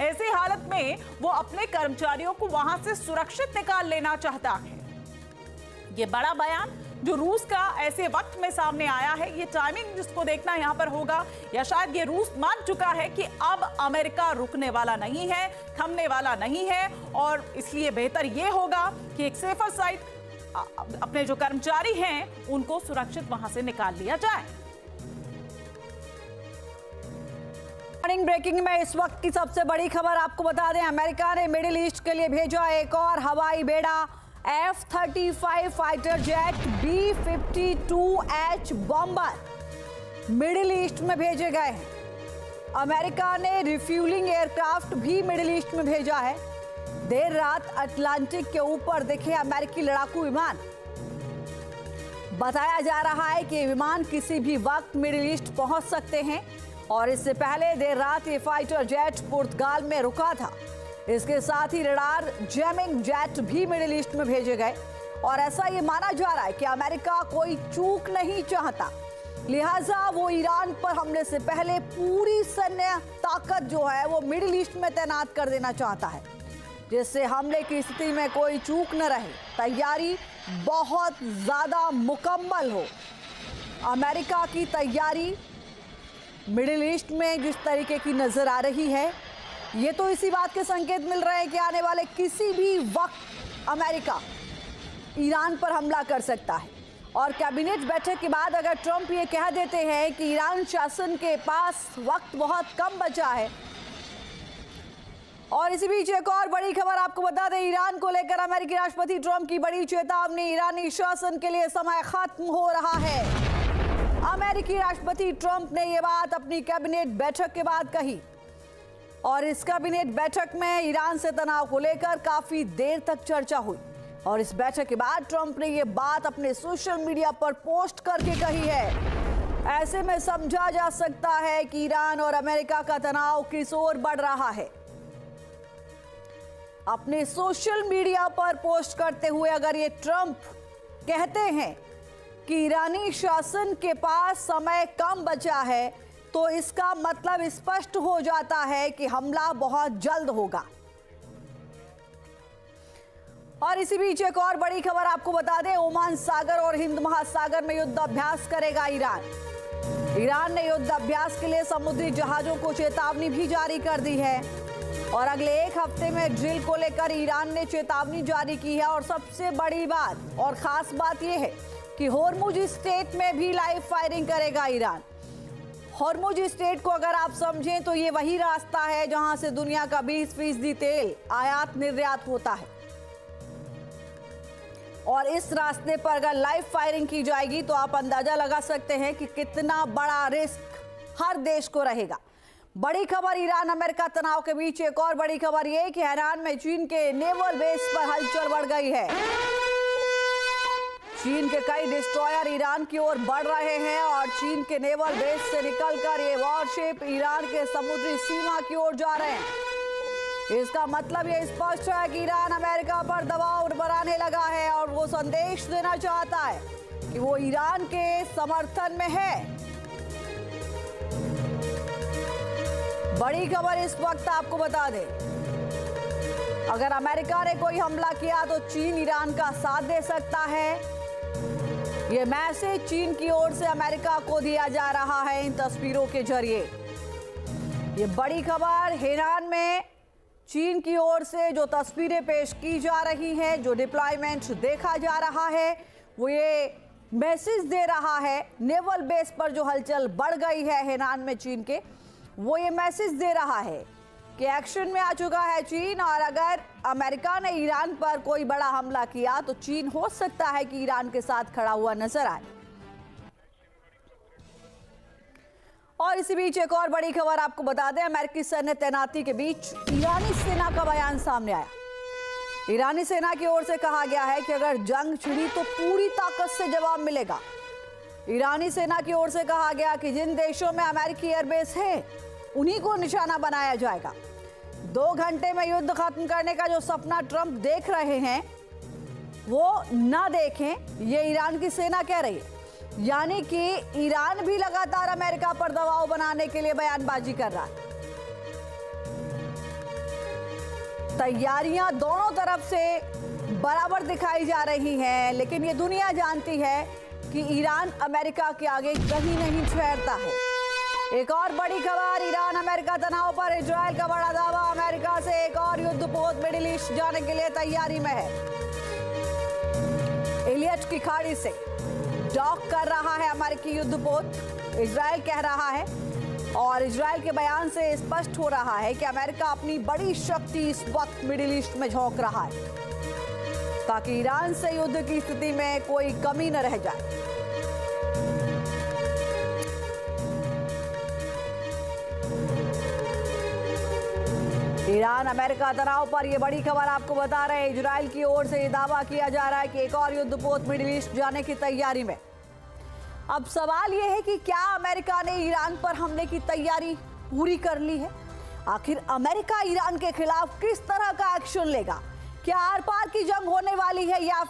ऐसी हालत में वो अपने कर्मचारियों को वहां से सुरक्षित निकाल लेना चाहता है। ये बड़ा बयान जो रूस का ऐसे वक्त में सामने आया है, ये टाइमिंग जिसको देखना यहां पर होगा, या शायद ये रूस मान चुका है कि अब अमेरिका रुकने वाला नहीं है, थमने वाला नहीं है, और इसलिए बेहतर ये होगा कि एक सेफर साइड अपने जो कर्मचारी हैं उनको सुरक्षित वहां से निकाल लिया जाए। मॉर्निंग ब्रेकिंग में इस वक्त की सबसे बड़ी खबर आपको बता दें, अमेरिका ने मिडिल ईस्ट के लिए भेजा एक और हवाई बेड़ा। F-35 fighter jet B-52H bomber middle east में भेजे गए हैं। अमेरिका ने रिफ्यूलिंग एयरक्राफ्ट भी मिडिल ईस्ट में भेजा है। देर रात अटलांटिक के ऊपर दिखे अमेरिकी लड़ाकू विमान। बताया जा रहा है कि विमान किसी भी वक्त मिडिल ईस्ट पहुंच सकते हैं, और इससे पहले देर रात ये फाइटर जेट पुर्तगाल में रुका था। इसके साथ ही रडार जैमिंग जेट भी मिडिल ईस्ट में भेजे गए, और ऐसा ये माना जा रहा है कि अमेरिका कोई चूक नहीं चाहता, लिहाजा वो ईरान पर हमले से पहले पूरी सैन्य ताकत जो है वो मिडिल ईस्ट में तैनात कर देना चाहता है, जिससे हमले की स्थिति में कोई चूक न रहे, तैयारी बहुत ज्यादा मुकम्मल हो। अमेरिका की तैयारी मिडिल ईस्ट में जिस तरीके की नजर आ रही है, ये तो इसी बात के संकेत मिल रहे हैं कि आने वाले किसी भी वक्त अमेरिका ईरान पर हमला कर सकता है। और कैबिनेट बैठक के बाद अगर ट्रंप ये कह देते हैं कि ईरान शासन के पास वक्त बहुत कम बचा है, और इसी बीच एक और बड़ी खबर आपको बता दें, ईरान को लेकर अमेरिकी राष्ट्रपति ट्रंप की बड़ी चेतावनी, ईरानी शासन के लिए समय खत्म हो रहा है। अमेरिकी राष्ट्रपति ट्रंप ने यह बात अपनी कैबिनेट बैठक के बाद कही, और इस कैबिनेट बैठक में ईरान से तनाव को लेकर काफी देर तक चर्चा हुई, और इस बैठक के बाद ट्रंप ने यह बात अपने सोशल मीडिया पर पोस्ट करके कही है। ऐसे में समझा जा सकता है कि ईरान और अमेरिका का तनाव किस ओर बढ़ रहा है। अपने सोशल मीडिया पर पोस्ट करते हुए अगर ये ट्रंप कहते हैं कि ईरानी शासन के पास समय कम बचा है, तो इसका मतलब स्पष्ट हो जाता है कि हमला बहुत जल्द होगा। और इसी बीच एक और बड़ी खबर आपको बता दें, ओमान सागर और हिंद महासागर में युद्ध अभ्यास करेगा ईरान। ईरान ने युद्ध अभ्यास के लिए समुद्री जहाजों को चेतावनी भी जारी कर दी है, और अगले एक हफ्ते में ड्रिल को लेकर ईरान ने चेतावनी जारी की है। और सबसे बड़ी बात और खास बात यह है कि होर्मुज स्टेट में भी लाइव फायरिंग करेगा ईरान। होर्मुज स्टेट को अगर आप समझें तो ये वही रास्ता है जहां से दुनिया का 20% तेल आयात निर्यात होता है, और इस रास्ते पर अगर लाइव फायरिंग की जाएगी तो आप अंदाजा लगा सकते हैं कि कितना बड़ा रिस्क हर देश को रहेगा। बड़ी खबर ईरान अमेरिका तनाव के बीच एक और बड़ी खबर यह कि हैरान में चीन के नेवल बेस पर हलचल बढ़ गई है। चीन के कई डिस्ट्रॉयर ईरान की ओर बढ़ रहे हैं, और चीन के नेवल बेस से निकलकर ये वॉरशिप ईरान के समुद्री सीमा की ओर जा रहे हैं। इसका मतलब ये स्पष्ट है कि ईरान अमेरिका पर दबाव बनाने लगा है, और वो संदेश देना चाहता है कि वो ईरान के समर्थन में है। बड़ी खबर इस वक्त आपको बता दें, अगर अमेरिका ने कोई हमला किया तो चीन ईरान का साथ दे सकता है। ये मैसेज चीन की ओर से अमेरिका को दिया जा रहा है इन तस्वीरों के जरिए। ये बड़ी खबर, ईरान में चीन की ओर से जो तस्वीरें पेश की जा रही हैं, जो डिप्लॉयमेंट देखा जा रहा है, वो ये मैसेज दे रहा है। नेवल बेस पर जो हलचल बढ़ गई है ईरान में चीन के, वो ये मैसेज दे रहा है कि एक्शन में आ चुका है चीन, और अगर अमेरिका ने ईरान पर कोई बड़ा हमला किया तो चीन हो सकता है कि ईरान के साथ खड़ा हुआ नजर आए। और इसी बीच एक और बड़ी खबर आपको बता दें, अमेरिकी सैन्य तैनाती के बीच ईरानी सेना का बयान सामने आया। ईरानी सेना की ओर से कहा गया है कि अगर जंग छिड़ी तो पूरी ताकत से जवाब मिलेगा। ईरानी सेना की ओर से कहा गया कि जिन देशों में अमेरिकी एयरबेस है उन्हीं को निशाना बनाया जाएगा। 2 घंटे में युद्ध खत्म करने का जो सपना ट्रंप देख रहे हैं वो ना देखें, ये ईरान की सेना कह रही है। यानी कि ईरान भी लगातार अमेरिका पर दबाव बनाने के लिए बयानबाजी कर रहा है। तैयारियां दोनों तरफ से बराबर दिखाई जा रही हैं, लेकिन ये दुनिया जानती है कि ईरान अमेरिका के आगे कहीं नहीं ठहरता है। एक और बड़ी खबर, ईरान अमेरिका तनाव पर इजराइल का बड़ा दावा, अमेरिका से एक और युद्धपोत मिडिल ईस्ट जाने के लिए तैयारी में है। इलियट की खाड़ी से डॉक कर रहा है अमेरिकी युद्धपोत, इजराइल कह रहा है, और इजराइल के बयान से स्पष्ट हो रहा है कि अमेरिका अपनी बड़ी शक्ति इस वक्त मिडिल ईस्ट में झोंक रहा है ताकि ईरान से युद्ध की स्थिति में कोई कमी न रह जाए। ईरान अमेरिका तनाव पर यह बड़ी खबर आपको बता रहे हैं। इजराइल की ओर से यह दावा किया जा रहा है कि एक और युद्धपोत मिडिल ईस्ट जाने की तैयारी में। अब सवाल यह है कि क्या अमेरिका ने ईरान पर हमले की तैयारी पूरी कर ली है? आखिर अमेरिका ईरान के खिलाफ किस तरह का एक्शन लेगा? क्या आर पार की जंग होने वाली है या